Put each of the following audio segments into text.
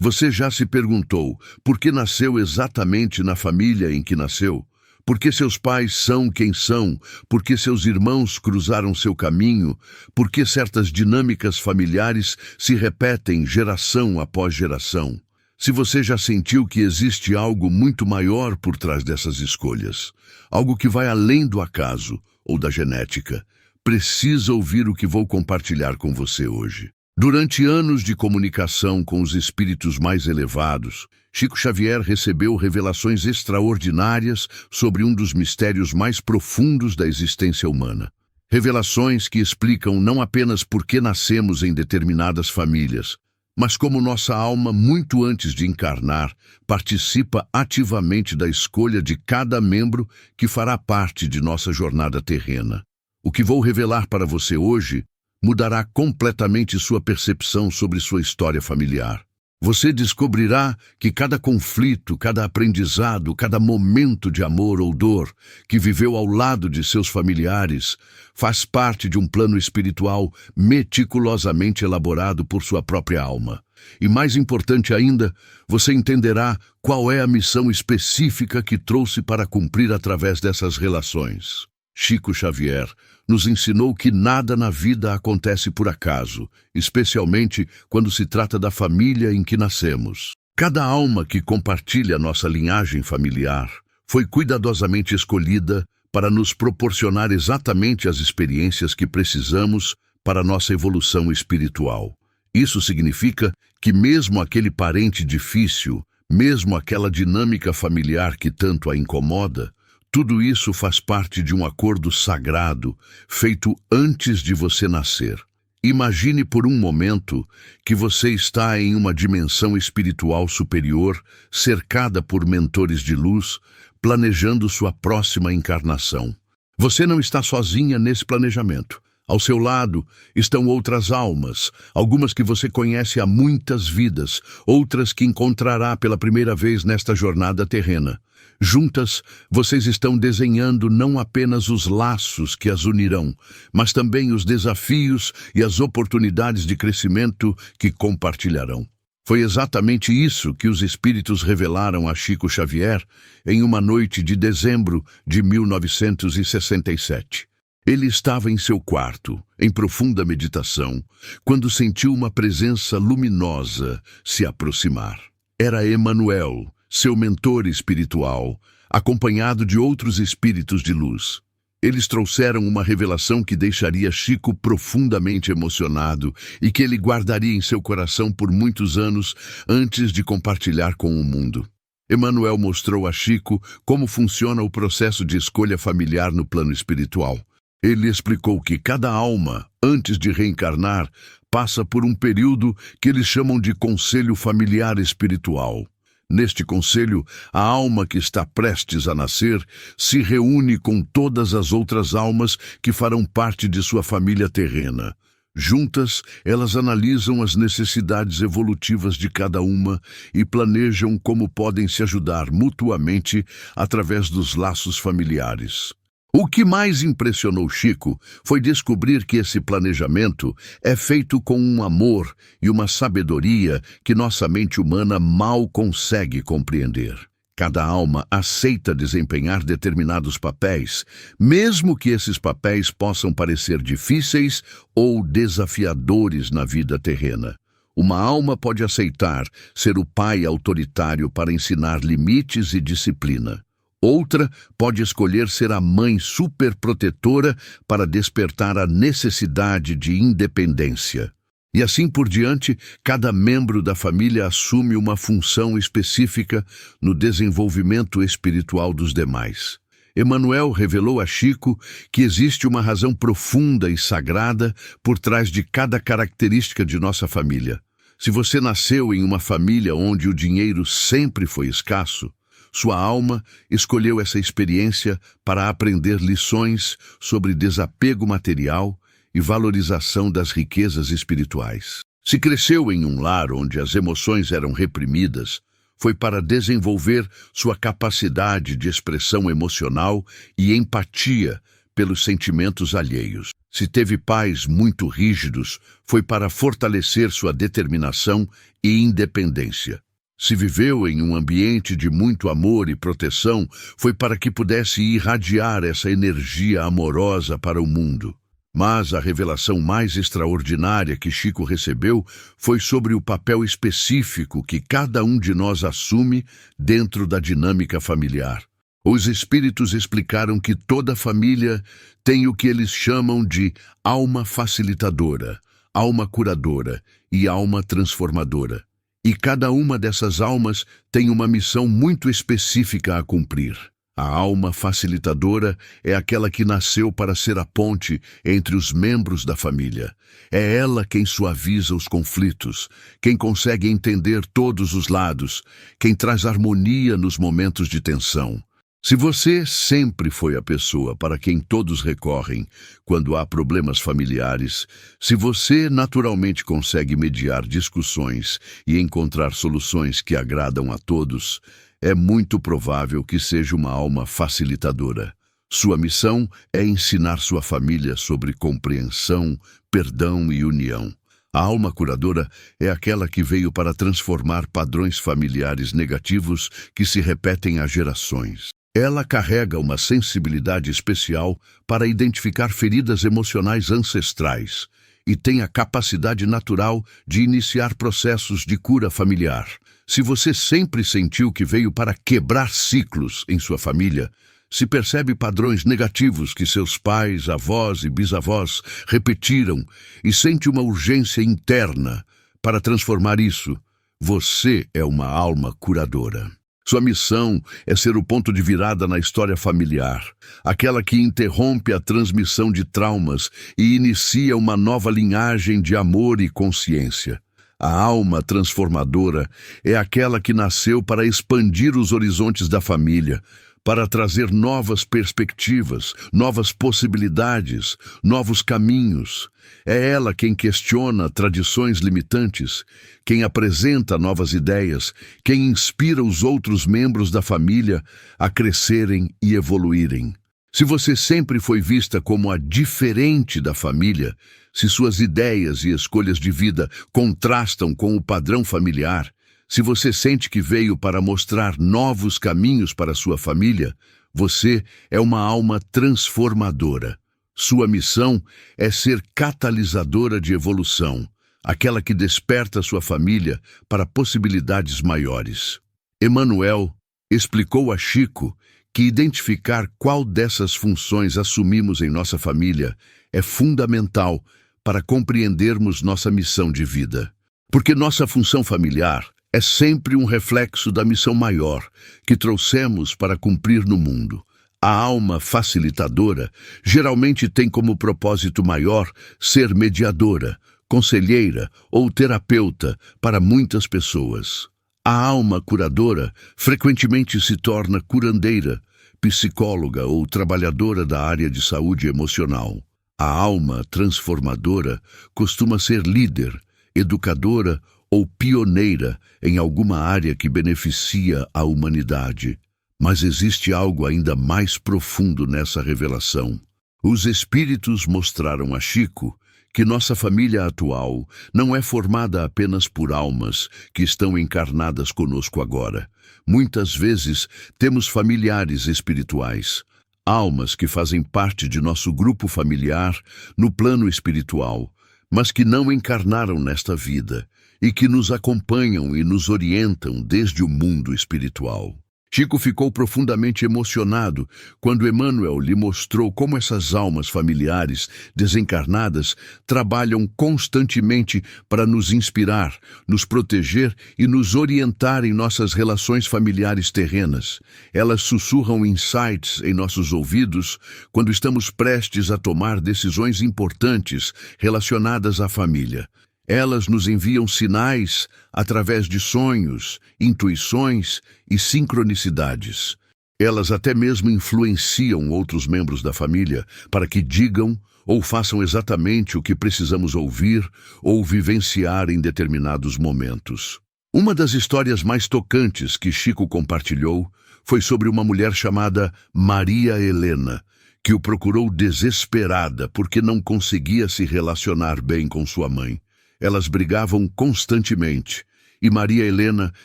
Você já se perguntou por que nasceu exatamente na família em que nasceu? Por que seus pais são quem são? Por que seus irmãos cruzaram seu caminho? Por que certas dinâmicas familiares se repetem geração após geração? Se você já sentiu que existe algo muito maior por trás dessas escolhas, algo que vai além do acaso ou da genética, precisa ouvir o que vou compartilhar com você hoje. Durante anos de comunicação com os espíritos mais elevados, Chico Xavier recebeu revelações extraordinárias sobre um dos mistérios mais profundos da existência humana. Revelações que explicam não apenas por que nascemos em determinadas famílias, mas como nossa alma, muito antes de encarnar, participa ativamente da escolha de cada membro que fará parte de nossa jornada terrena. O que vou revelar para você hoje mudará completamente sua percepção sobre sua história familiar. Você descobrirá que cada conflito, cada aprendizado, cada momento de amor ou dor que viveu ao lado de seus familiares faz parte de um plano espiritual meticulosamente elaborado por sua própria alma. E mais importante ainda, você entenderá qual é a missão específica que trouxe para cumprir através dessas relações. Chico Xavier nos ensinou que nada na vida acontece por acaso, especialmente quando se trata da família em que nascemos. Cada alma que compartilha nossa linhagem familiar foi cuidadosamente escolhida para nos proporcionar exatamente as experiências que precisamos para nossa evolução espiritual. Isso significa que mesmo aquele parente difícil, mesmo aquela dinâmica familiar que tanto a incomoda, tudo isso faz parte de um acordo sagrado, feito antes de você nascer. Imagine por um momento que você está em uma dimensão espiritual superior, cercada por mentores de luz, planejando sua próxima encarnação. Você não está sozinha nesse planejamento. Ao seu lado estão outras almas, algumas que você conhece há muitas vidas, outras que encontrará pela primeira vez nesta jornada terrena. Juntas, vocês estão desenhando não apenas os laços que as unirão, mas também os desafios e as oportunidades de crescimento que compartilharão. Foi exatamente isso que os espíritos revelaram a Chico Xavier em uma noite de dezembro de 1967. Ele estava em seu quarto, em profunda meditação, quando sentiu uma presença luminosa se aproximar. Era Emmanuel, seu mentor espiritual, acompanhado de outros espíritos de luz. Eles trouxeram uma revelação que deixaria Chico profundamente emocionado e que ele guardaria em seu coração por muitos anos antes de compartilhar com o mundo. Emmanuel mostrou a Chico como funciona o processo de escolha familiar no plano espiritual. Ele explicou que cada alma, antes de reencarnar, passa por um período que eles chamam de conselho familiar espiritual. Neste conselho, a alma que está prestes a nascer se reúne com todas as outras almas que farão parte de sua família terrena. Juntas, elas analisam as necessidades evolutivas de cada uma e planejam como podem se ajudar mutuamente através dos laços familiares. O que mais impressionou Chico foi descobrir que esse planejamento é feito com um amor e uma sabedoria que nossa mente humana mal consegue compreender. Cada alma aceita desempenhar determinados papéis, mesmo que esses papéis possam parecer difíceis ou desafiadores na vida terrena. Uma alma pode aceitar ser o pai autoritário para ensinar limites e disciplina. Outra pode escolher ser a mãe superprotetora para despertar a necessidade de independência. E assim por diante, cada membro da família assume uma função específica no desenvolvimento espiritual dos demais. Emmanuel revelou a Chico que existe uma razão profunda e sagrada por trás de cada característica de nossa família. Se você nasceu em uma família onde o dinheiro sempre foi escasso, sua alma escolheu essa experiência para aprender lições sobre desapego material e valorização das riquezas espirituais. Se cresceu em um lar onde as emoções eram reprimidas, foi para desenvolver sua capacidade de expressão emocional e empatia pelos sentimentos alheios. Se teve pais muito rígidos, foi para fortalecer sua determinação e independência. Se viveu em um ambiente de muito amor e proteção, foi para que pudesse irradiar essa energia amorosa para o mundo. Mas a revelação mais extraordinária que Chico recebeu foi sobre o papel específico que cada um de nós assume dentro da dinâmica familiar. Os espíritos explicaram que toda família tem o que eles chamam de alma facilitadora, alma curadora e alma transformadora. E cada uma dessas almas tem uma missão muito específica a cumprir. A alma facilitadora é aquela que nasceu para ser a ponte entre os membros da família. É ela quem suaviza os conflitos, quem consegue entender todos os lados, quem traz harmonia nos momentos de tensão. Se você sempre foi a pessoa para quem todos recorrem quando há problemas familiares, se você naturalmente consegue mediar discussões e encontrar soluções que agradam a todos, é muito provável que seja uma alma facilitadora. Sua missão é ensinar sua família sobre compreensão, perdão e união. A alma curadora é aquela que veio para transformar padrões familiares negativos que se repetem há gerações. Ela carrega uma sensibilidade especial para identificar feridas emocionais ancestrais e tem a capacidade natural de iniciar processos de cura familiar. Se você sempre sentiu que veio para quebrar ciclos em sua família, se percebe padrões negativos que seus pais, avós e bisavós repetiram e sente uma urgência interna para transformar isso, você é uma alma curadora. Sua missão é ser o ponto de virada na história familiar, aquela que interrompe a transmissão de traumas e inicia uma nova linhagem de amor e consciência. A alma transformadora é aquela que nasceu para expandir os horizontes da família, para trazer novas perspectivas, novas possibilidades, novos caminhos. É ela quem questiona tradições limitantes, quem apresenta novas ideias, quem inspira os outros membros da família a crescerem e evoluírem. Se você sempre foi vista como a diferente da família, se suas ideias e escolhas de vida contrastam com o padrão familiar, se você sente que veio para mostrar novos caminhos para sua família, você é uma alma transformadora. Sua missão é ser catalisadora de evolução, aquela que desperta sua família para possibilidades maiores. Emmanuel explicou a Chico que identificar qual dessas funções assumimos em nossa família é fundamental para compreendermos nossa missão de vida. Porque nossa função familiar é sempre um reflexo da missão maior que trouxemos para cumprir no mundo. A alma facilitadora geralmente tem como propósito maior ser mediadora, conselheira ou terapeuta para muitas pessoas. A alma curadora frequentemente se torna curandeira, psicóloga ou trabalhadora da área de saúde emocional. A alma transformadora costuma ser líder, educadora ou pioneira em alguma área que beneficia a humanidade. Mas existe algo ainda mais profundo nessa revelação. Os espíritos mostraram a Chico que nossa família atual não é formada apenas por almas que estão encarnadas conosco agora. Muitas vezes temos familiares espirituais, almas que fazem parte de nosso grupo familiar no plano espiritual, mas que não encarnaram nesta vida e que nos acompanham e nos orientam desde o mundo espiritual. Chico ficou profundamente emocionado quando Emmanuel lhe mostrou como essas almas familiares desencarnadas trabalham constantemente para nos inspirar, nos proteger e nos orientar em nossas relações familiares terrenas. Elas sussurram insights em nossos ouvidos quando estamos prestes a tomar decisões importantes relacionadas à família. Elas nos enviam sinais através de sonhos, intuições e sincronicidades. Elas até mesmo influenciam outros membros da família para que digam ou façam exatamente o que precisamos ouvir ou vivenciar em determinados momentos. Uma das histórias mais tocantes que Chico compartilhou foi sobre uma mulher chamada Maria Helena, que o procurou desesperada porque não conseguia se relacionar bem com sua mãe. Elas brigavam constantemente, e Maria Helena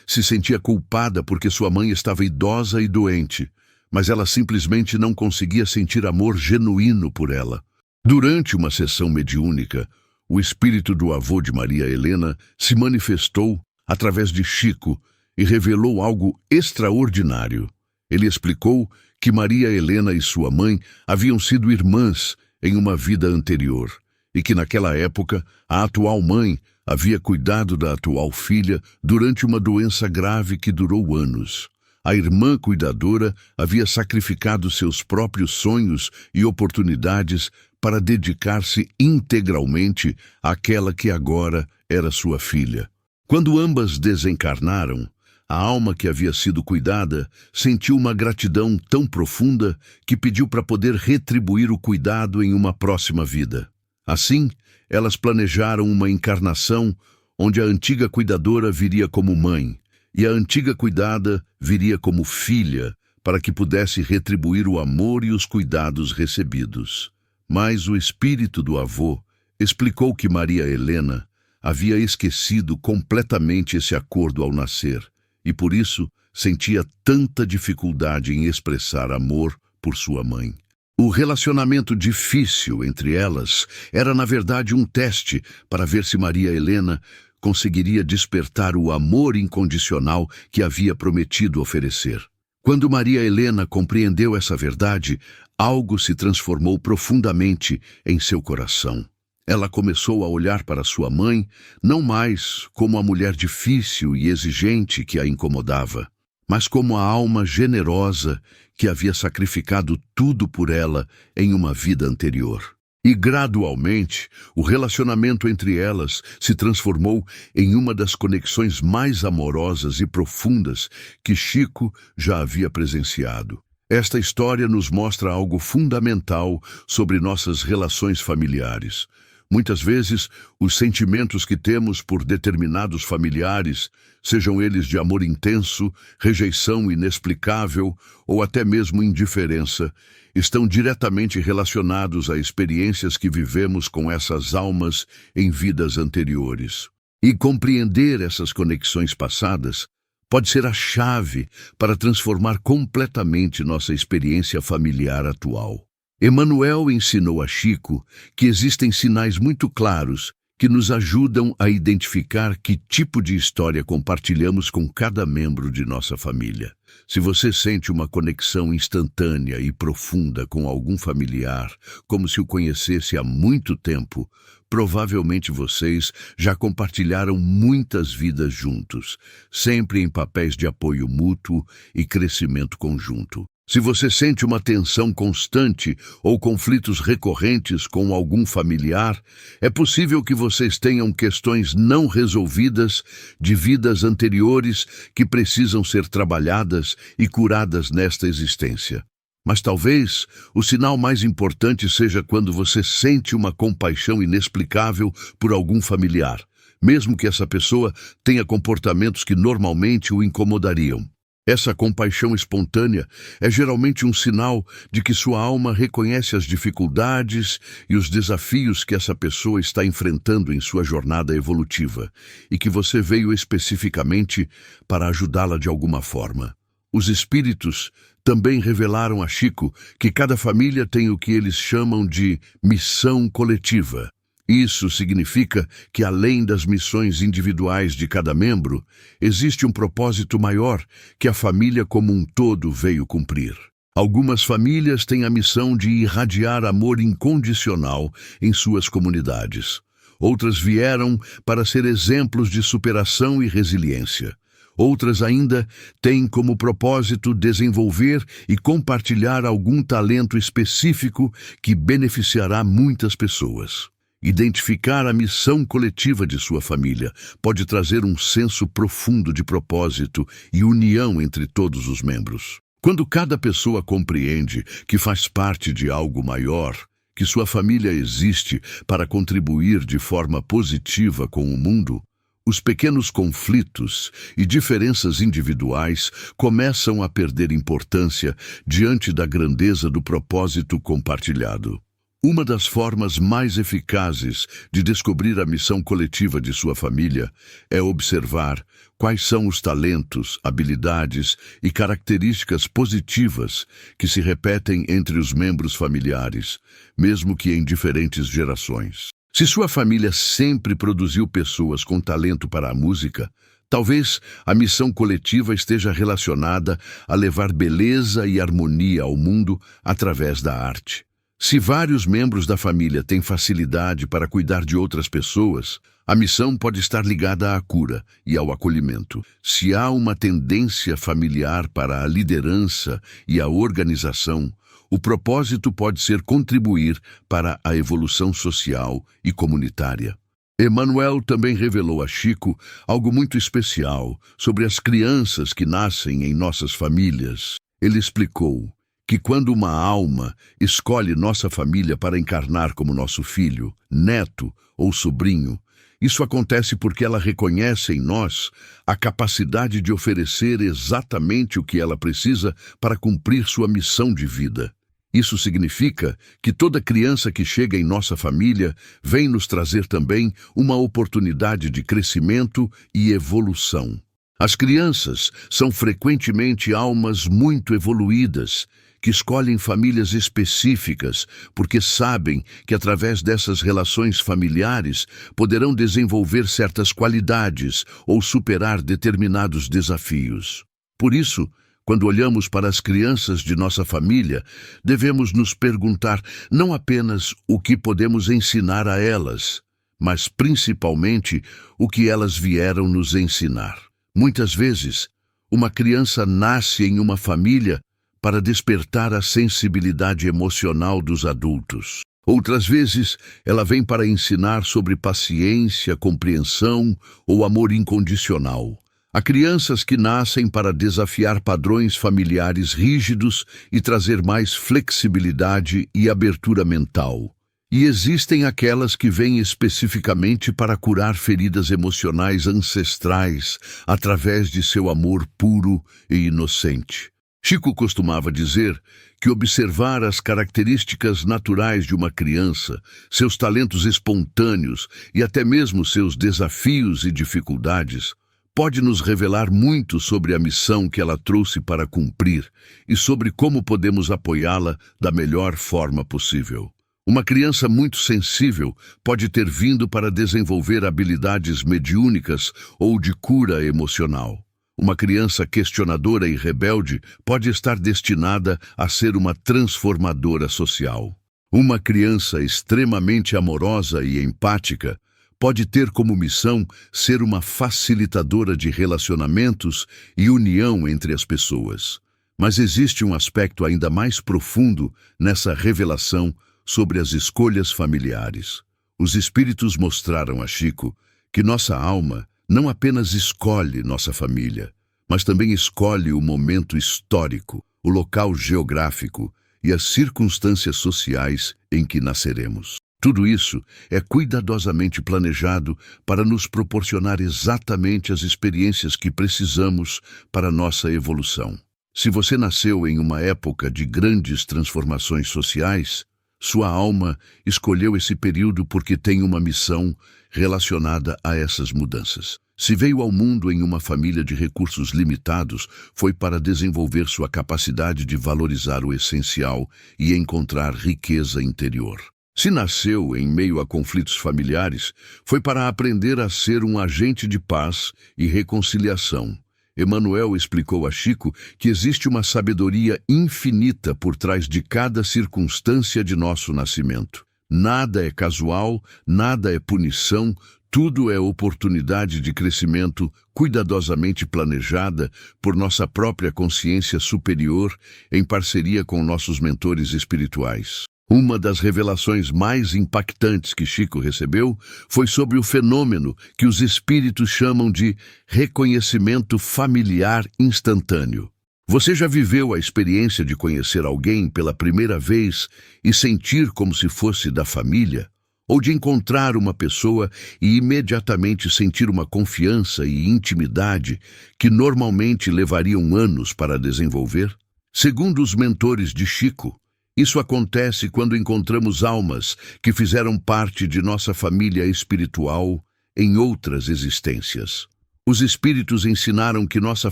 se sentia culpada porque sua mãe estava idosa e doente, mas ela simplesmente não conseguia sentir amor genuíno por ela. Durante uma sessão mediúnica, o espírito do avô de Maria Helena se manifestou através de Chico e revelou algo extraordinário. Ele explicou que Maria Helena e sua mãe haviam sido irmãs em uma vida anterior e que naquela época a atual mãe havia cuidado da atual filha durante uma doença grave que durou anos. A irmã cuidadora havia sacrificado seus próprios sonhos e oportunidades para dedicar-se integralmente àquela que agora era sua filha. Quando ambas desencarnaram, a alma que havia sido cuidada sentiu uma gratidão tão profunda que pediu para poder retribuir o cuidado em uma próxima vida. Assim, elas planejaram uma encarnação onde a antiga cuidadora viria como mãe e a antiga cuidada viria como filha, para que pudesse retribuir o amor e os cuidados recebidos. Mas o espírito do avô explicou que Maria Helena havia esquecido completamente esse acordo ao nascer, e por isso sentia tanta dificuldade em expressar amor por sua mãe. O relacionamento difícil entre elas era, na verdade, um teste para ver se Maria Helena conseguiria despertar o amor incondicional que havia prometido oferecer. Quando Maria Helena compreendeu essa verdade, algo se transformou profundamente em seu coração. Ela começou a olhar para sua mãe não mais como a mulher difícil e exigente que a incomodava, mas como a alma generosa que havia sacrificado tudo por ela em uma vida anterior. E gradualmente, o relacionamento entre elas se transformou em uma das conexões mais amorosas e profundas que Chico já havia presenciado. Esta história nos mostra algo fundamental sobre nossas relações familiares. Muitas vezes, os sentimentos que temos por determinados familiares, sejam eles de amor intenso, rejeição inexplicável ou até mesmo indiferença, estão diretamente relacionados a experiências que vivemos com essas almas em vidas anteriores. E compreender essas conexões passadas pode ser a chave para transformar completamente nossa experiência familiar atual. Emmanuel ensinou a Chico que existem sinais muito claros que nos ajudam a identificar que tipo de história compartilhamos com cada membro de nossa família. Se você sente uma conexão instantânea e profunda com algum familiar, como se o conhecesse há muito tempo, provavelmente vocês já compartilharam muitas vidas juntos, sempre em papéis de apoio mútuo e crescimento conjunto. Se você sente uma tensão constante ou conflitos recorrentes com algum familiar, é possível que vocês tenham questões não resolvidas de vidas anteriores que precisam ser trabalhadas e curadas nesta existência. Mas talvez o sinal mais importante seja quando você sente uma compaixão inexplicável por algum familiar, mesmo que essa pessoa tenha comportamentos que normalmente o incomodariam. Essa compaixão espontânea é geralmente um sinal de que sua alma reconhece as dificuldades e os desafios que essa pessoa está enfrentando em sua jornada evolutiva e que você veio especificamente para ajudá-la de alguma forma. Os espíritos também revelaram a Chico que cada família tem o que eles chamam de missão coletiva. Isso significa que, além das missões individuais de cada membro, existe um propósito maior que a família como um todo veio cumprir. Algumas famílias têm a missão de irradiar amor incondicional em suas comunidades. Outras vieram para ser exemplos de superação e resiliência. Outras ainda têm como propósito desenvolver e compartilhar algum talento específico que beneficiará muitas pessoas. Identificar a missão coletiva de sua família pode trazer um senso profundo de propósito e união entre todos os membros. Quando cada pessoa compreende que faz parte de algo maior, que sua família existe para contribuir de forma positiva com o mundo, Os pequenos conflitos e diferenças individuais começam a perder importância diante da grandeza do propósito compartilhado. Uma das formas mais eficazes de descobrir a missão coletiva de sua família é observar quais são os talentos, habilidades e características positivas que se repetem entre os membros familiares, mesmo que em diferentes gerações. Se sua família sempre produziu pessoas com talento para a música, talvez a missão coletiva esteja relacionada a levar beleza e harmonia ao mundo através da arte. Se vários membros da família têm facilidade para cuidar de outras pessoas, a missão pode estar ligada à cura e ao acolhimento. Se há uma tendência familiar para a liderança e a organização, o propósito pode ser contribuir para a evolução social e comunitária. Emmanuel também revelou a Chico algo muito especial sobre as crianças que nascem em nossas famílias. Ele explicou que quando uma alma escolhe nossa família para encarnar como nosso filho, neto ou sobrinho, isso acontece porque ela reconhece em nós a capacidade de oferecer exatamente o que ela precisa para cumprir sua missão de vida. Isso significa que toda criança que chega em nossa família vem nos trazer também uma oportunidade de crescimento e evolução. As crianças são frequentemente almas muito evoluídas, que escolhem famílias específicas porque sabem que através dessas relações familiares poderão desenvolver certas qualidades ou superar determinados desafios. Por isso, quando olhamos para as crianças de nossa família, devemos nos perguntar não apenas o que podemos ensinar a elas, mas principalmente o que elas vieram nos ensinar. Muitas vezes, uma criança nasce em uma família para despertar a sensibilidade emocional dos adultos. Outras vezes, ela vem para ensinar sobre paciência, compreensão ou amor incondicional. Há crianças que nascem para desafiar padrões familiares rígidos e trazer mais flexibilidade e abertura mental. E existem aquelas que vêm especificamente para curar feridas emocionais ancestrais através de seu amor puro e inocente. Chico costumava dizer que observar as características naturais de uma criança, seus talentos espontâneos e até mesmo seus desafios e dificuldades, pode nos revelar muito sobre a missão que ela trouxe para cumprir e sobre como podemos apoiá-la da melhor forma possível. Uma criança muito sensível pode ter vindo para desenvolver habilidades mediúnicas ou de cura emocional. Uma criança questionadora e rebelde pode estar destinada a ser uma transformadora social. Uma criança extremamente amorosa e empática pode ter como missão ser uma facilitadora de relacionamentos e união entre as pessoas. Mas existe um aspecto ainda mais profundo nessa revelação sobre as escolhas familiares. Os espíritos mostraram a Chico que nossa alma não apenas escolhe nossa família, mas também escolhe o momento histórico, o local geográfico e as circunstâncias sociais em que nasceremos. Tudo isso é cuidadosamente planejado para nos proporcionar exatamente as experiências que precisamos para nossa evolução. Se você nasceu em uma época de grandes transformações sociais, sua alma escolheu esse período porque tem uma missão relacionada a essas mudanças. Se veio ao mundo em uma família de recursos limitados, foi para desenvolver sua capacidade de valorizar o essencial e encontrar riqueza interior. Se nasceu em meio a conflitos familiares, foi para aprender a ser um agente de paz e reconciliação. Emmanuel explicou a Chico que existe uma sabedoria infinita por trás de cada circunstância de nosso nascimento. Nada é casual, nada é punição, tudo é oportunidade de crescimento cuidadosamente planejada por nossa própria consciência superior em parceria com nossos mentores espirituais. Uma das revelações mais impactantes que Chico recebeu foi sobre o fenômeno que os espíritos chamam de reconhecimento familiar instantâneo. Você já viveu a experiência de conhecer alguém pela primeira vez e sentir como se fosse da família? ou de encontrar uma pessoa e imediatamente sentir uma confiança e intimidade que normalmente levariam anos para desenvolver? Segundo os mentores de Chico, isso acontece quando encontramos almas que fizeram parte de nossa família espiritual em outras existências. Os espíritos ensinaram que nossa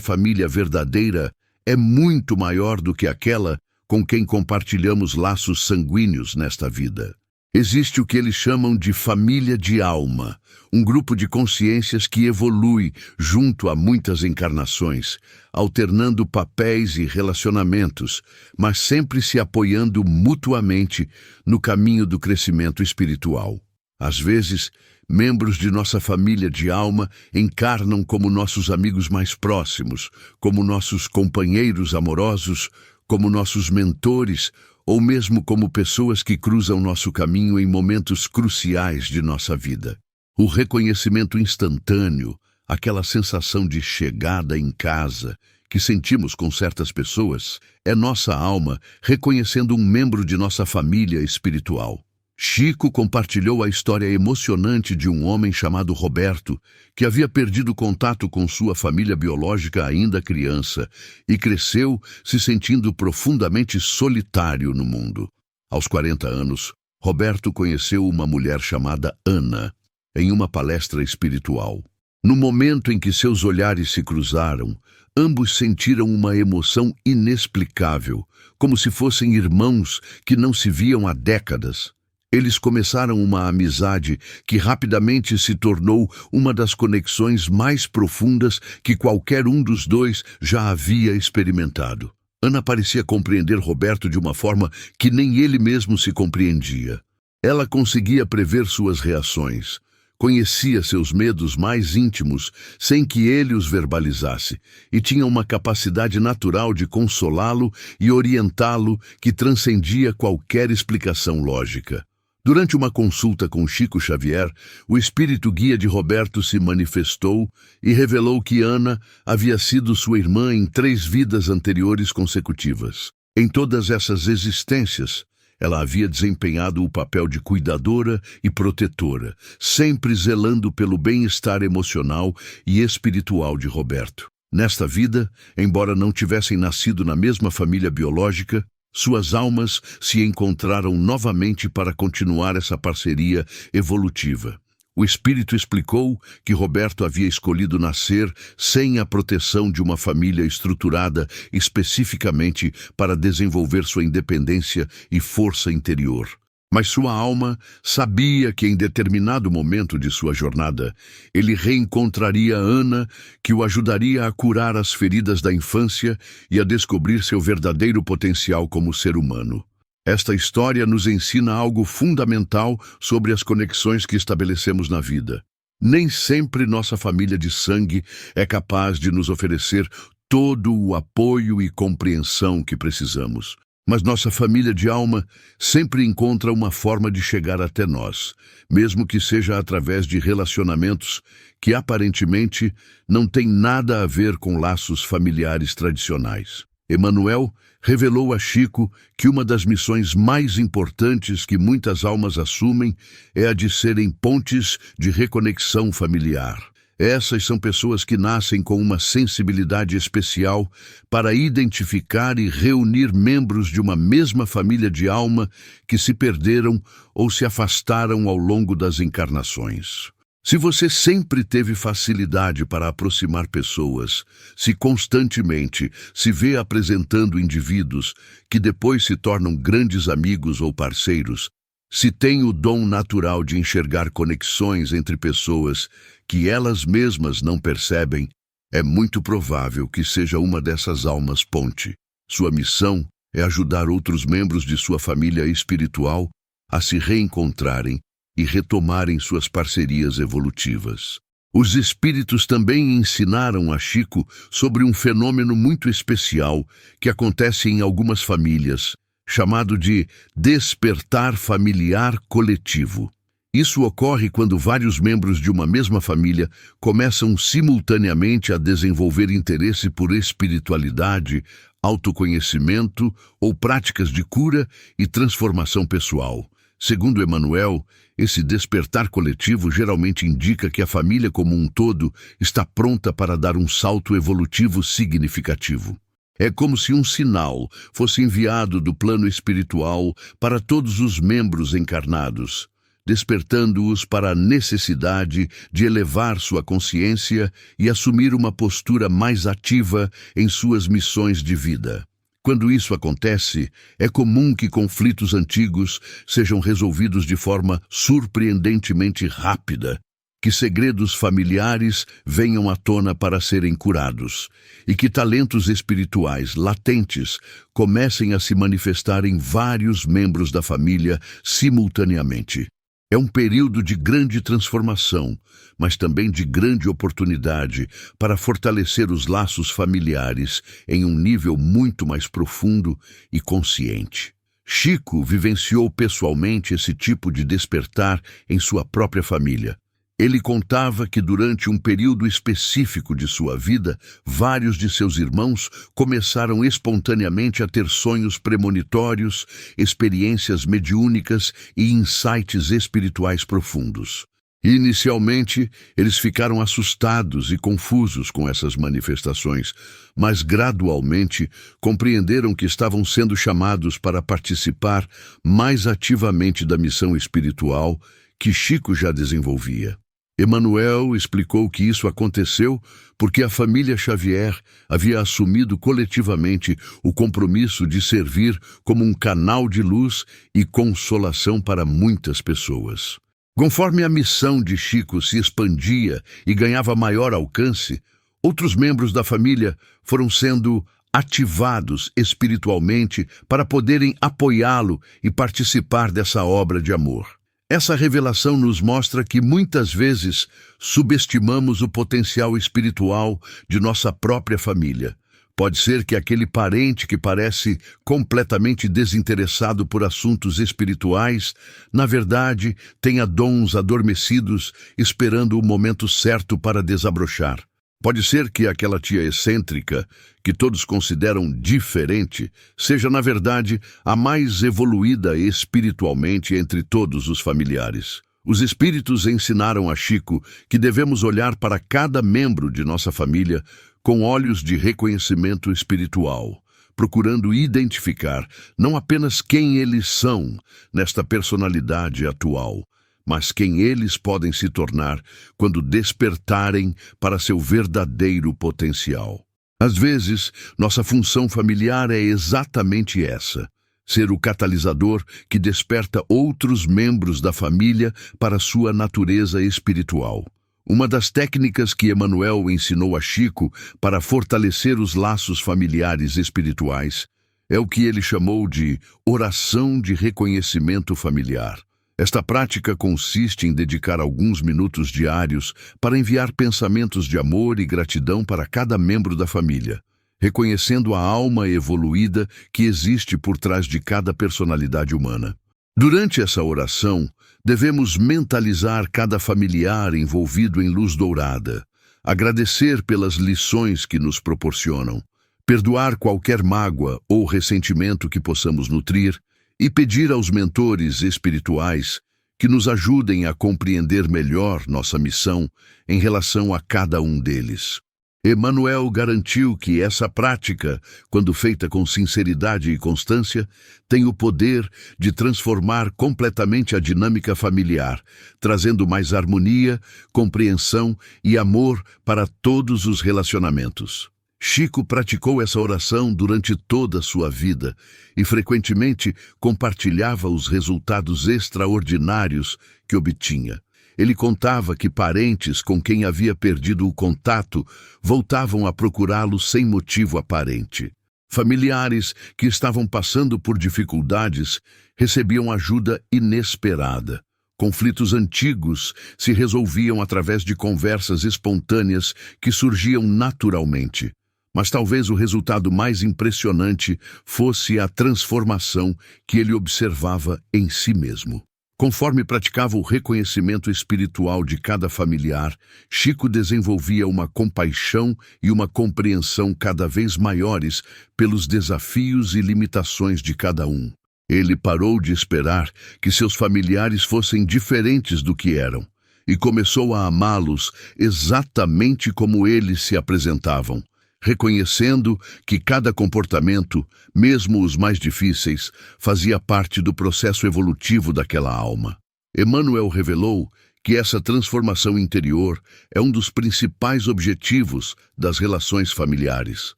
família verdadeira é muito maior do que aquela com quem compartilhamos laços sanguíneos nesta vida. Existe o que eles chamam de família de alma, um grupo de consciências que evolui junto a muitas encarnações, alternando papéis e relacionamentos, mas sempre se apoiando mutuamente no caminho do crescimento espiritual. Às vezes, membros de nossa família de alma encarnam como nossos amigos mais próximos, como nossos companheiros amorosos, como nossos mentores, ou mesmo como pessoas que cruzam nosso caminho em momentos cruciais de nossa vida. O reconhecimento instantâneo, aquela sensação de chegada em casa que sentimos com certas pessoas, é nossa alma reconhecendo um membro de nossa família espiritual. Chico compartilhou a história emocionante de um homem chamado Roberto, que havia perdido contato com sua família biológica ainda criança e cresceu se sentindo profundamente solitário no mundo. Aos 40 anos, Roberto conheceu uma mulher chamada Ana, em uma palestra espiritual. No momento em que seus olhares se cruzaram, ambos sentiram uma emoção inexplicável, como se fossem irmãos que não se viam há décadas. Eles começaram uma amizade que rapidamente se tornou uma das conexões mais profundas que qualquer um dos dois já havia experimentado. Ana parecia compreender Roberto de uma forma que nem ele mesmo se compreendia. Ela conseguia prever suas reações, conhecia seus medos mais íntimos sem que ele os verbalizasse e tinha uma capacidade natural de consolá-lo e orientá-lo que transcendia qualquer explicação lógica. Durante uma consulta com Chico Xavier, o espírito guia de Roberto se manifestou e revelou que Ana havia sido sua irmã em 3 vidas anteriores consecutivas. Em todas essas existências, ela havia desempenhado o papel de cuidadora e protetora, sempre zelando pelo bem-estar emocional e espiritual de Roberto. Nesta vida, embora não tivessem nascido na mesma família biológica, suas almas se encontraram novamente para continuar essa parceria evolutiva. O espírito explicou que Roberto havia escolhido nascer sem a proteção de uma família estruturada especificamente para desenvolver sua independência e força interior. Mas sua alma sabia que em determinado momento de sua jornada, ele reencontraria Ana, que o ajudaria a curar as feridas da infância e a descobrir seu verdadeiro potencial como ser humano. Esta história nos ensina algo fundamental sobre as conexões que estabelecemos na vida. Nem sempre nossa família de sangue é capaz de nos oferecer todo o apoio e compreensão que precisamos. Mas nossa família de alma sempre encontra uma forma de chegar até nós, mesmo que seja através de relacionamentos que aparentemente não têm nada a ver com laços familiares tradicionais. Emmanuel revelou a Chico que uma das missões mais importantes que muitas almas assumem é a de serem pontes de reconexão familiar. Essas são pessoas que nascem com uma sensibilidade especial para identificar e reunir membros de uma mesma família de alma que se perderam ou se afastaram ao longo das encarnações. Se você sempre teve facilidade para aproximar pessoas, se constantemente se vê apresentando indivíduos que depois se tornam grandes amigos ou parceiros, se tem o dom natural de enxergar conexões entre pessoas que elas mesmas não percebem, é muito provável que seja uma dessas almas ponte. Sua missão é ajudar outros membros de sua família espiritual a se reencontrarem e retomarem suas parcerias evolutivas. Os espíritos também ensinaram a Chico sobre um fenômeno muito especial que acontece em algumas famílias, chamado de despertar familiar coletivo. Isso ocorre quando vários membros de uma mesma família começam simultaneamente a desenvolver interesse por espiritualidade, autoconhecimento ou práticas de cura e transformação pessoal, Segundo Emanuel, esse despertar coletivo geralmente indica que a família como um todo está pronta para dar um salto evolutivo significativo. É como se um sinal fosse enviado do plano espiritual para todos os membros encarnados, despertando-os para a necessidade de elevar sua consciência e assumir uma postura mais ativa em suas missões de vida. Quando isso acontece, é comum que conflitos antigos sejam resolvidos de forma surpreendentemente rápida, que segredos familiares venham à tona para serem curados, e que talentos espirituais latentes comecem a se manifestar em vários membros da família simultaneamente. É um período de grande transformação, mas também de grande oportunidade para fortalecer os laços familiares em um nível muito mais profundo e consciente. Chico vivenciou pessoalmente esse tipo de despertar em sua própria família. Ele contava que durante um período específico de sua vida, vários de seus irmãos começaram espontaneamente a ter sonhos premonitórios, experiências mediúnicas e insights espirituais profundos. Inicialmente, eles ficaram assustados e confusos com essas manifestações, mas gradualmente compreenderam que estavam sendo chamados para participar mais ativamente da missão espiritual que Chico já desenvolvia. Emanuel explicou que isso aconteceu porque a família Xavier havia assumido coletivamente o compromisso de servir como um canal de luz e consolação para muitas pessoas. Conforme a missão de Chico se expandia e ganhava maior alcance, outros membros da família foram sendo ativados espiritualmente para poderem apoiá-lo e participar dessa obra de amor. Essa revelação nos mostra que muitas vezes subestimamos o potencial espiritual de nossa própria família. Pode ser que aquele parente que parece completamente desinteressado por assuntos espirituais, na verdade, tenha dons adormecidos esperando o momento certo para desabrochar. Pode ser que aquela tia excêntrica, que todos consideram diferente, seja, na verdade, a mais evoluída espiritualmente entre todos os familiares. Os espíritos ensinaram a Chico que devemos olhar para cada membro de nossa família com olhos de reconhecimento espiritual, procurando identificar não apenas quem eles são nesta personalidade atual, mas quem eles podem se tornar quando despertarem para seu verdadeiro potencial. Às vezes, nossa função familiar é exatamente essa: ser o catalisador que desperta outros membros da família para sua natureza espiritual. Uma das técnicas que Emanuel ensinou a Chico para fortalecer os laços familiares espirituais é o que ele chamou de oração de reconhecimento familiar. Esta prática consiste em dedicar alguns minutos diários para enviar pensamentos de amor e gratidão para cada membro da família, reconhecendo a alma evoluída que existe por trás de cada personalidade humana. Durante essa oração, devemos mentalizar cada familiar envolvido em luz dourada, agradecer pelas lições que nos proporcionam, perdoar qualquer mágoa ou ressentimento que possamos nutrir, e pedir aos mentores espirituais que nos ajudem a compreender melhor nossa missão em relação a cada um deles. Emanuel garantiu que essa prática, quando feita com sinceridade e constância, tem o poder de transformar completamente a dinâmica familiar, trazendo mais harmonia, compreensão e amor para todos os relacionamentos. Chico praticou essa oração durante toda a sua vida e frequentemente compartilhava os resultados extraordinários que obtinha. Ele contava que parentes com quem havia perdido o contato voltavam a procurá-lo sem motivo aparente. Familiares que estavam passando por dificuldades recebiam ajuda inesperada. Conflitos antigos se resolviam através de conversas espontâneas que surgiam naturalmente. Mas talvez o resultado mais impressionante fosse a transformação que ele observava em si mesmo. Conforme praticava o reconhecimento espiritual de cada familiar, Chico desenvolvia uma compaixão e uma compreensão cada vez maiores pelos desafios e limitações de cada um. Ele parou de esperar que seus familiares fossem diferentes do que eram e começou a amá-los exatamente como eles se apresentavam, reconhecendo que cada comportamento, mesmo os mais difíceis, fazia parte do processo evolutivo daquela alma. Emmanuel revelou que essa transformação interior é um dos principais objetivos das relações familiares.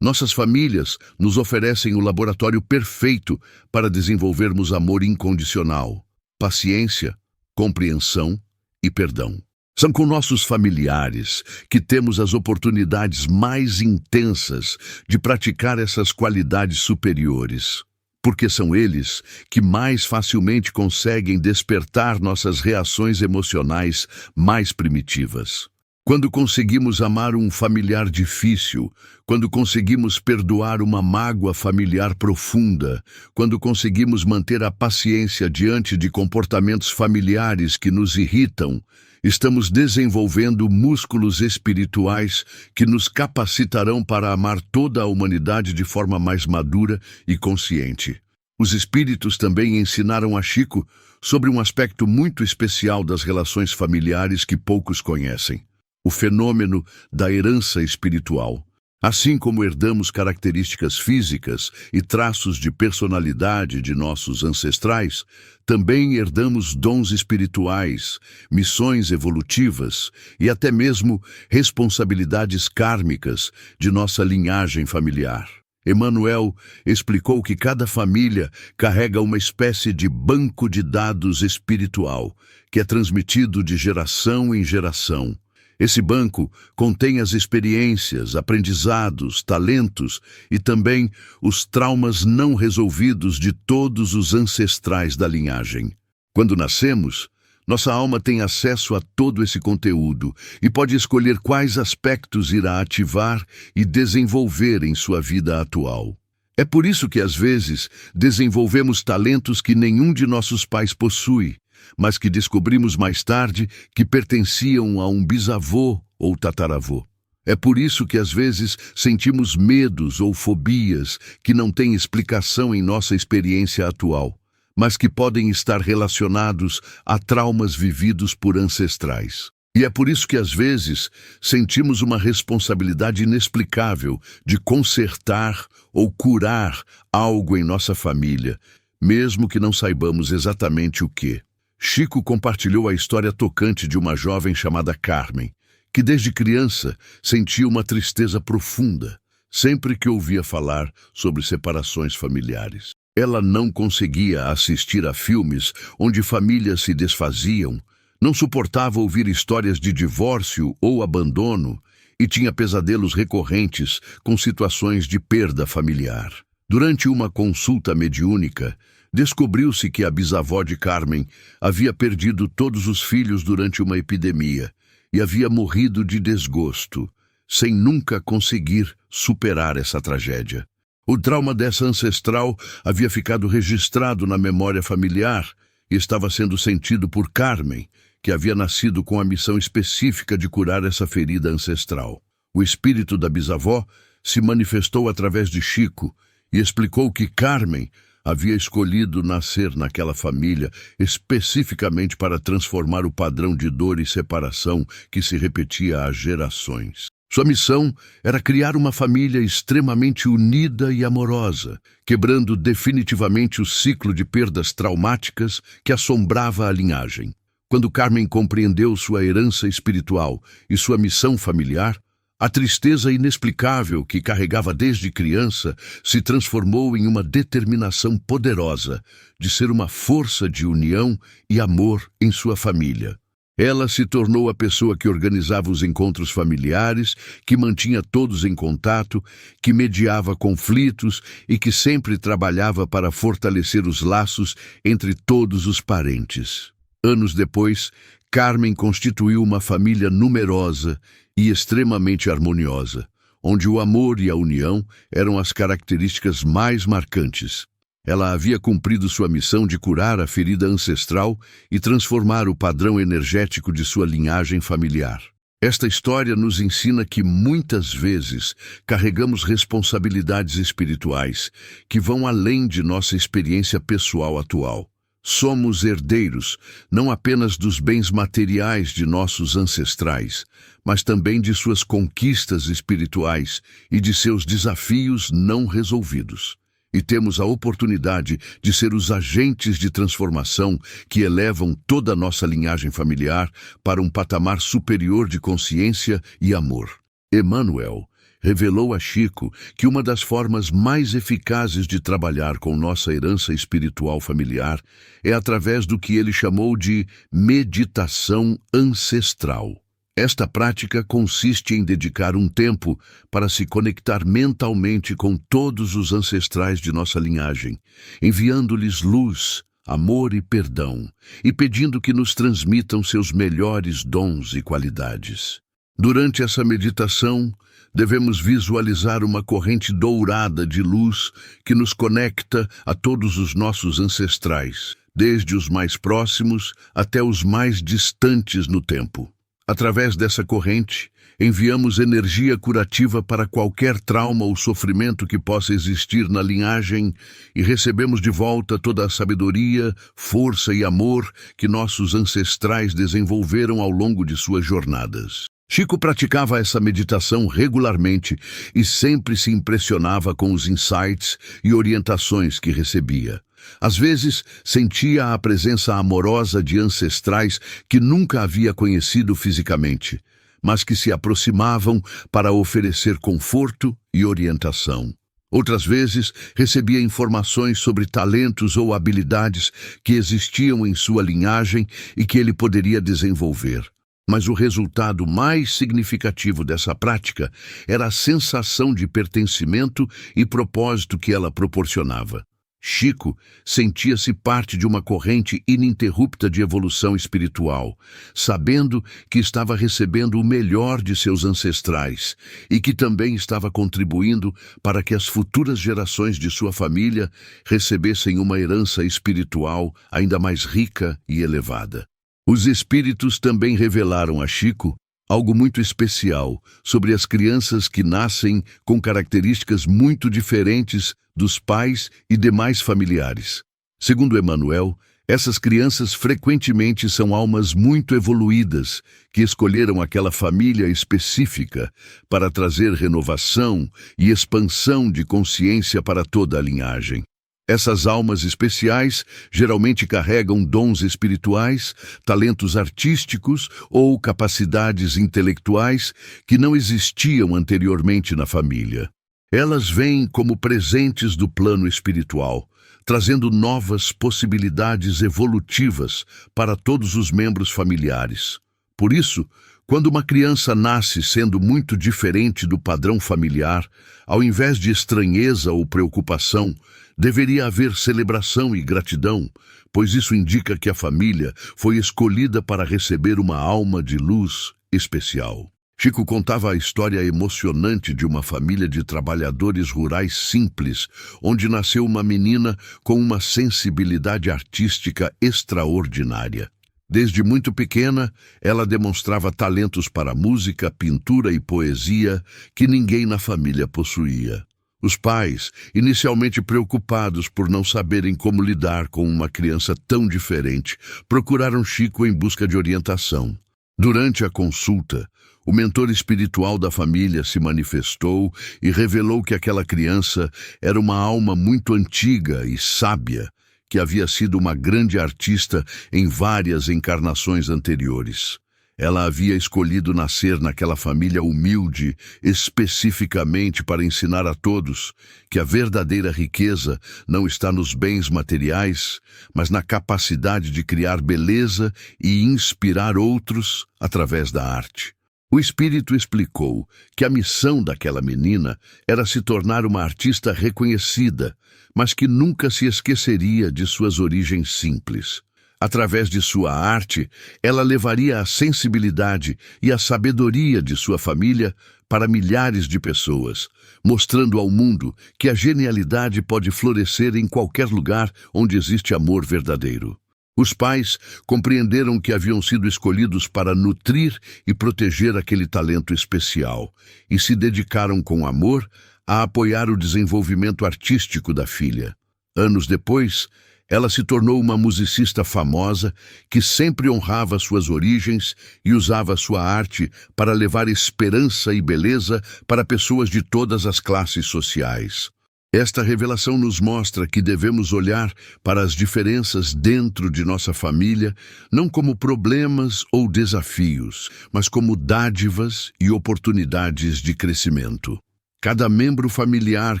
Nossas famílias nos oferecem o laboratório perfeito para desenvolvermos amor incondicional, paciência, compreensão e perdão. São com nossos familiares que temos as oportunidades mais intensas de praticar essas qualidades superiores, porque são eles que mais facilmente conseguem despertar nossas reações emocionais mais primitivas. Quando conseguimos amar um familiar difícil, quando conseguimos perdoar uma mágoa familiar profunda, quando conseguimos manter a paciência diante de comportamentos familiares que nos irritam, estamos desenvolvendo músculos espirituais que nos capacitarão para amar toda a humanidade de forma mais madura e consciente. Os espíritos também ensinaram a Chico sobre um aspecto muito especial das relações familiares que poucos conhecem: o fenômeno da herança espiritual. Assim como herdamos características físicas e traços de personalidade de nossos ancestrais, também herdamos dons espirituais, missões evolutivas e até mesmo responsabilidades kármicas de nossa linhagem familiar. Emmanuel explicou que cada família carrega uma espécie de banco de dados espiritual, que é transmitido de geração em geração. Esse banco contém as experiências, aprendizados, talentos e também os traumas não resolvidos de todos os ancestrais da linhagem. Quando nascemos, nossa alma tem acesso a todo esse conteúdo e pode escolher quais aspectos irá ativar e desenvolver em sua vida atual. É por isso que, às vezes, desenvolvemos talentos que nenhum de nossos pais possui, mas que descobrimos mais tarde que pertenciam a um bisavô ou tataravô. É por isso que às vezes sentimos medos ou fobias que não têm explicação em nossa experiência atual, mas que podem estar relacionados a traumas vividos por ancestrais. E é por isso que às vezes sentimos uma responsabilidade inexplicável de consertar ou curar algo em nossa família, mesmo que não saibamos exatamente o que. Chico compartilhou a história tocante de uma jovem chamada Carmen, que desde criança sentia uma tristeza profunda sempre que ouvia falar sobre separações familiares. Ela não conseguia assistir a filmes onde famílias se desfaziam, não suportava ouvir histórias de divórcio ou abandono e tinha pesadelos recorrentes com situações de perda familiar. Durante uma consulta mediúnica, descobriu-se que a bisavó de Carmen havia perdido todos os filhos durante uma epidemia e havia morrido de desgosto, sem nunca conseguir superar essa tragédia. O trauma dessa ancestral havia ficado registrado na memória familiar e estava sendo sentido por Carmen, que havia nascido com a missão específica de curar essa ferida ancestral. O espírito da bisavó se manifestou através de Chico e explicou que Carmen havia escolhido nascer naquela família especificamente para transformar o padrão de dor e separação que se repetia há gerações. Sua missão era criar uma família extremamente unida e amorosa, quebrando definitivamente o ciclo de perdas traumáticas que assombrava a linhagem. Quando Carmen compreendeu sua herança espiritual e sua missão familiar, a tristeza inexplicável que carregava desde criança se transformou em uma determinação poderosa de ser uma força de união e amor em sua família. Ela se tornou a pessoa que organizava os encontros familiares, que mantinha todos em contato, que mediava conflitos e que sempre trabalhava para fortalecer os laços entre todos os parentes. Anos depois, Carmen constituiu uma família numerosa e extremamente harmoniosa, onde o amor e a união eram as características mais marcantes. Ela havia cumprido sua missão de curar a ferida ancestral e transformar o padrão energético de sua linhagem familiar. Esta história nos ensina que muitas vezes carregamos responsabilidades espirituais que vão além de nossa experiência pessoal atual. Somos herdeiros não apenas dos bens materiais de nossos ancestrais, mas também de suas conquistas espirituais e de seus desafios não resolvidos. E temos a oportunidade de ser os agentes de transformação que elevam toda a nossa linhagem familiar para um patamar superior de consciência e amor. Emmanuel revelou a Chico que uma das formas mais eficazes de trabalhar com nossa herança espiritual familiar é através do que ele chamou de meditação ancestral. Esta prática consiste em dedicar um tempo para se conectar mentalmente com todos os ancestrais de nossa linhagem, enviando-lhes luz, amor e perdão, e pedindo que nos transmitam seus melhores dons e qualidades. Durante essa meditação, devemos visualizar uma corrente dourada de luz que nos conecta a todos os nossos ancestrais, desde os mais próximos até os mais distantes no tempo. Através dessa corrente, enviamos energia curativa para qualquer trauma ou sofrimento que possa existir na linhagem e recebemos de volta toda a sabedoria, força e amor que nossos ancestrais desenvolveram ao longo de suas jornadas. Chico praticava essa meditação regularmente e sempre se impressionava com os insights e orientações que recebia. Às vezes, sentia a presença amorosa de ancestrais que nunca havia conhecido fisicamente, mas que se aproximavam para oferecer conforto e orientação. Outras vezes, recebia informações sobre talentos ou habilidades que existiam em sua linhagem e que ele poderia desenvolver. Mas o resultado mais significativo dessa prática era a sensação de pertencimento e propósito que ela proporcionava. Chico sentia-se parte de uma corrente ininterrupta de evolução espiritual, sabendo que estava recebendo o melhor de seus ancestrais e que também estava contribuindo para que as futuras gerações de sua família recebessem uma herança espiritual ainda mais rica e elevada. Os espíritos também revelaram a Chico algo muito especial sobre as crianças que nascem com características muito diferentes dos pais e demais familiares. Segundo Emmanuel, essas crianças frequentemente são almas muito evoluídas que escolheram aquela família específica para trazer renovação e expansão de consciência para toda a linhagem. Essas almas especiais geralmente carregam dons espirituais, talentos artísticos ou capacidades intelectuais que não existiam anteriormente na família. Elas vêm como presentes do plano espiritual, trazendo novas possibilidades evolutivas para todos os membros familiares. Por isso, quando uma criança nasce sendo muito diferente do padrão familiar, ao invés de estranheza ou preocupação, deveria haver celebração e gratidão, pois isso indica que a família foi escolhida para receber uma alma de luz especial. Chico contava a história emocionante de uma família de trabalhadores rurais simples, onde nasceu uma menina com uma sensibilidade artística extraordinária. Desde muito pequena, ela demonstrava talentos para música, pintura e poesia que ninguém na família possuía. Os pais, inicialmente preocupados por não saberem como lidar com uma criança tão diferente, procuraram Chico em busca de orientação. Durante a consulta, o mentor espiritual da família se manifestou e revelou que aquela criança era uma alma muito antiga e sábia, que havia sido uma grande artista em várias encarnações anteriores. Ela havia escolhido nascer naquela família humilde, especificamente para ensinar a todos que a verdadeira riqueza não está nos bens materiais, mas na capacidade de criar beleza e inspirar outros através da arte. O espírito explicou que a missão daquela menina era se tornar uma artista reconhecida, mas que nunca se esqueceria de suas origens simples. Através de sua arte, ela levaria a sensibilidade e a sabedoria de sua família para milhares de pessoas, mostrando ao mundo que a genialidade pode florescer em qualquer lugar onde existe amor verdadeiro. Os pais compreenderam que haviam sido escolhidos para nutrir e proteger aquele talento especial e se dedicaram com amor a apoiar o desenvolvimento artístico da filha. Anos depois, ela se tornou uma musicista famosa que sempre honrava suas origens e usava sua arte para levar esperança e beleza para pessoas de todas as classes sociais. Esta revelação nos mostra que devemos olhar para as diferenças dentro de nossa família não como problemas ou desafios, mas como dádivas e oportunidades de crescimento. Cada membro familiar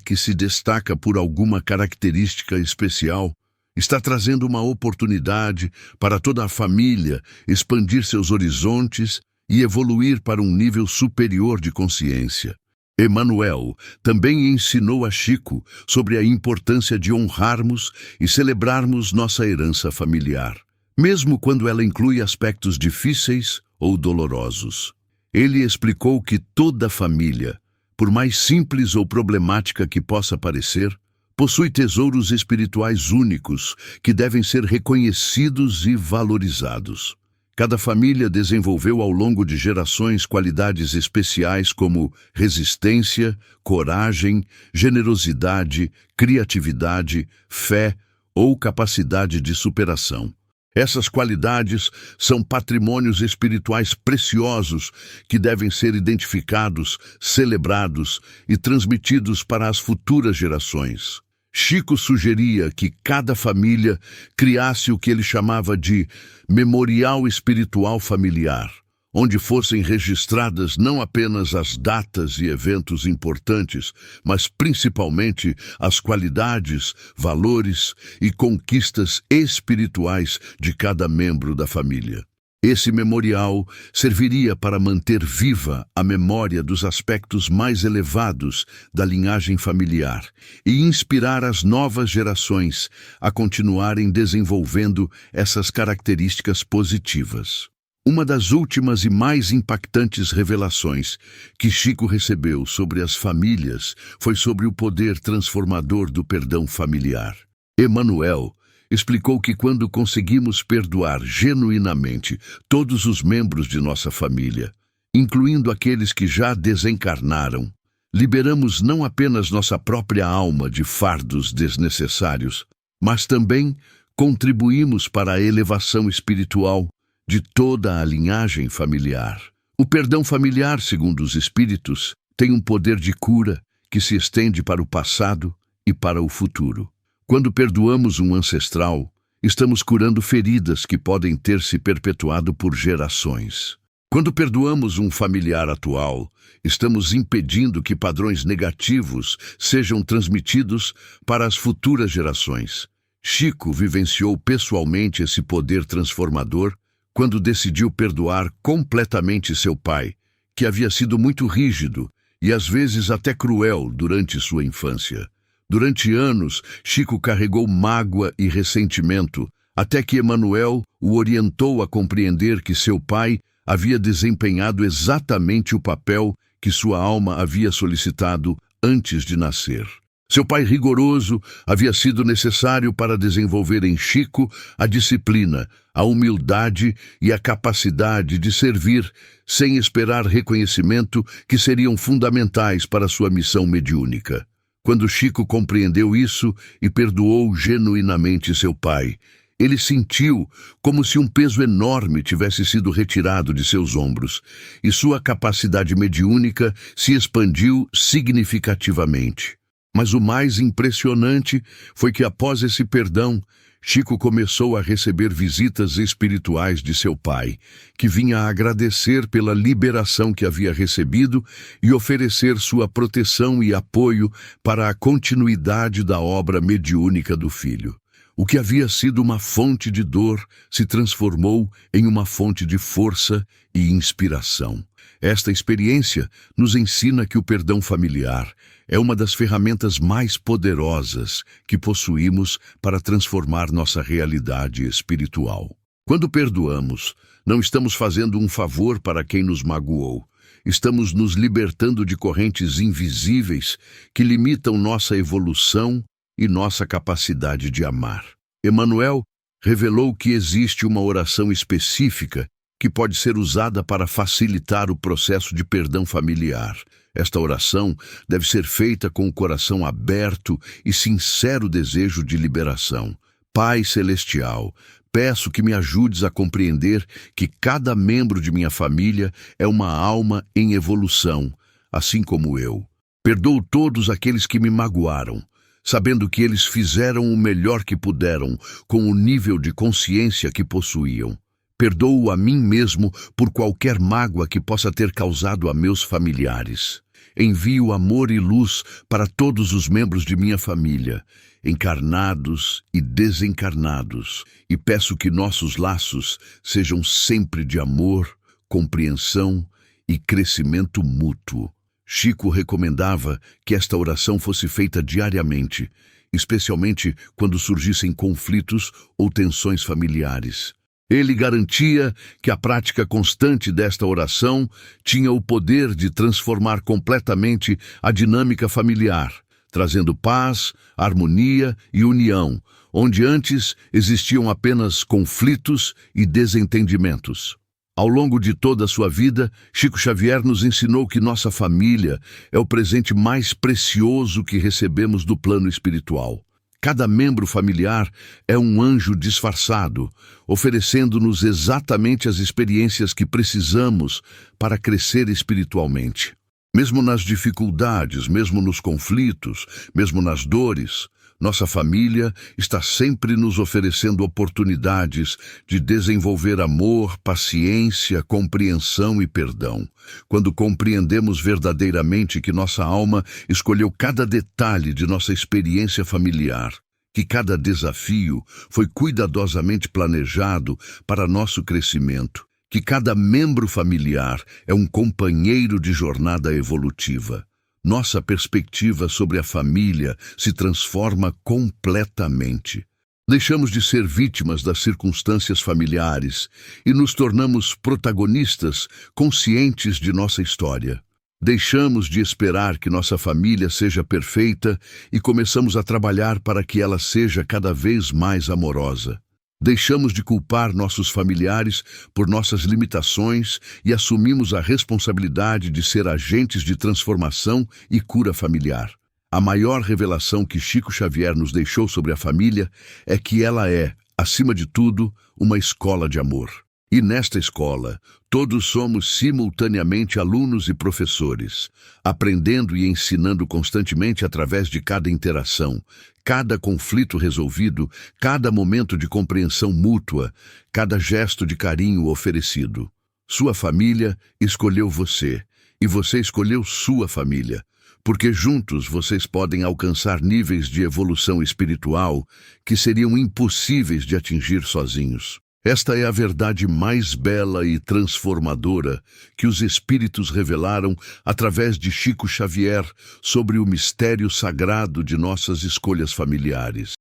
que se destaca por alguma característica especial está trazendo uma oportunidade para toda a família expandir seus horizontes e evoluir para um nível superior de consciência. Emanuel também ensinou a Chico sobre a importância de honrarmos e celebrarmos nossa herança familiar, mesmo quando ela inclui aspectos difíceis ou dolorosos. Ele explicou que toda família, por mais simples ou problemática que possa parecer, possui tesouros espirituais únicos que devem ser reconhecidos e valorizados. Cada família desenvolveu ao longo de gerações qualidades especiais como resistência, coragem, generosidade, criatividade, fé ou capacidade de superação. Essas qualidades são patrimônios espirituais preciosos que devem ser identificados, celebrados e transmitidos para as futuras gerações. Chico sugeria que cada família criasse o que ele chamava de memorial espiritual familiar, onde fossem registradas não apenas as datas e eventos importantes, mas principalmente as qualidades, valores e conquistas espirituais de cada membro da família. Esse memorial serviria para manter viva a memória dos aspectos mais elevados da linhagem familiar e inspirar as novas gerações a continuarem desenvolvendo essas características positivas. Uma das últimas e mais impactantes revelações que Chico recebeu sobre as famílias foi sobre o poder transformador do perdão familiar. Emanuel explicou que quando conseguimos perdoar genuinamente todos os membros de nossa família, incluindo aqueles que já desencarnaram, liberamos não apenas nossa própria alma de fardos desnecessários, mas também contribuímos para a elevação espiritual de toda a linhagem familiar. O perdão familiar, segundo os espíritos, tem um poder de cura que se estende para o passado e para o futuro. Quando perdoamos um ancestral, estamos curando feridas que podem ter se perpetuado por gerações. Quando perdoamos um familiar atual, estamos impedindo que padrões negativos sejam transmitidos para as futuras gerações. Chico vivenciou pessoalmente esse poder transformador quando decidiu perdoar completamente seu pai, que havia sido muito rígido e às vezes até cruel durante sua infância. Durante anos, Chico carregou mágoa e ressentimento, até que Emanuel o orientou a compreender que seu pai havia desempenhado exatamente o papel que sua alma havia solicitado antes de nascer. Seu pai rigoroso havia sido necessário para desenvolver em Chico a disciplina, a humildade e a capacidade de servir sem esperar reconhecimento que seriam fundamentais para sua missão mediúnica. Quando Chico compreendeu isso e perdoou genuinamente seu pai, ele sentiu como se um peso enorme tivesse sido retirado de seus ombros, e sua capacidade mediúnica se expandiu significativamente. Mas o mais impressionante foi que após esse perdão, Chico começou a receber visitas espirituais de seu pai, que vinha agradecer pela liberação que havia recebido e oferecer sua proteção e apoio para a continuidade da obra mediúnica do filho. O que havia sido uma fonte de dor se transformou em uma fonte de força e inspiração. Esta experiência nos ensina que o perdão familiar é uma das ferramentas mais poderosas que possuímos para transformar nossa realidade espiritual. Quando perdoamos, não estamos fazendo um favor para quem nos magoou. Estamos nos libertando de correntes invisíveis que limitam nossa evolução e nossa capacidade de amar. Emanuel Revelou que existe uma oração específica que pode ser usada para facilitar o processo de perdão familiar. Esta oração deve ser feita com o coração aberto e sincero desejo de liberação. Pai Celestial, peço que me ajudes a compreender que cada membro de minha família é uma alma em evolução, assim como eu. Perdoo todos aqueles que me magoaram, sabendo que eles fizeram o melhor que puderam com o nível de consciência que possuíam. Perdoo a mim mesmo por qualquer mágoa que possa ter causado a meus familiares. Envio amor e luz para todos os membros de minha família, encarnados e desencarnados, e peço que nossos laços sejam sempre de amor, compreensão e crescimento mútuo. Chico recomendava que esta oração fosse feita diariamente, especialmente quando surgissem conflitos ou tensões familiares. Ele garantia que a prática constante desta oração tinha o poder de transformar completamente a dinâmica familiar, trazendo paz, harmonia e união, onde antes existiam apenas conflitos e desentendimentos. Ao longo de toda a sua vida, Chico Xavier nos ensinou que nossa família é o presente mais precioso que recebemos do plano espiritual. Cada membro familiar é um anjo disfarçado, oferecendo-nos exatamente as experiências que precisamos para crescer espiritualmente. Mesmo nas dificuldades, mesmo nos conflitos, mesmo nas dores, nossa família está sempre nos oferecendo oportunidades de desenvolver amor, paciência, compreensão e perdão. Quando compreendemos verdadeiramente que nossa alma escolheu cada detalhe de nossa experiência familiar, que cada desafio foi cuidadosamente planejado para nosso crescimento, que cada membro familiar é um companheiro de jornada evolutiva, nossa perspectiva sobre a família se transforma completamente. Deixamos de ser vítimas das circunstâncias familiares e nos tornamos protagonistas conscientes de nossa história. Deixamos de esperar que nossa família seja perfeita e começamos a trabalhar para que ela seja cada vez mais amorosa. Deixamos de culpar nossos familiares por nossas limitações e assumimos a responsabilidade de ser agentes de transformação e cura familiar. A maior revelação que Chico Xavier nos deixou sobre a família é que ela é, acima de tudo, uma escola de amor. E nesta escola, todos somos simultaneamente alunos e professores, aprendendo e ensinando constantemente através de cada interação, cada conflito resolvido, cada momento de compreensão mútua, cada gesto de carinho oferecido. Sua família escolheu você, e você escolheu sua família, porque juntos vocês podem alcançar níveis de evolução espiritual que seriam impossíveis de atingir sozinhos. Esta é a verdade mais bela e transformadora que os Espíritos revelaram através de Chico Xavier sobre o mistério sagrado de nossas escolhas familiares.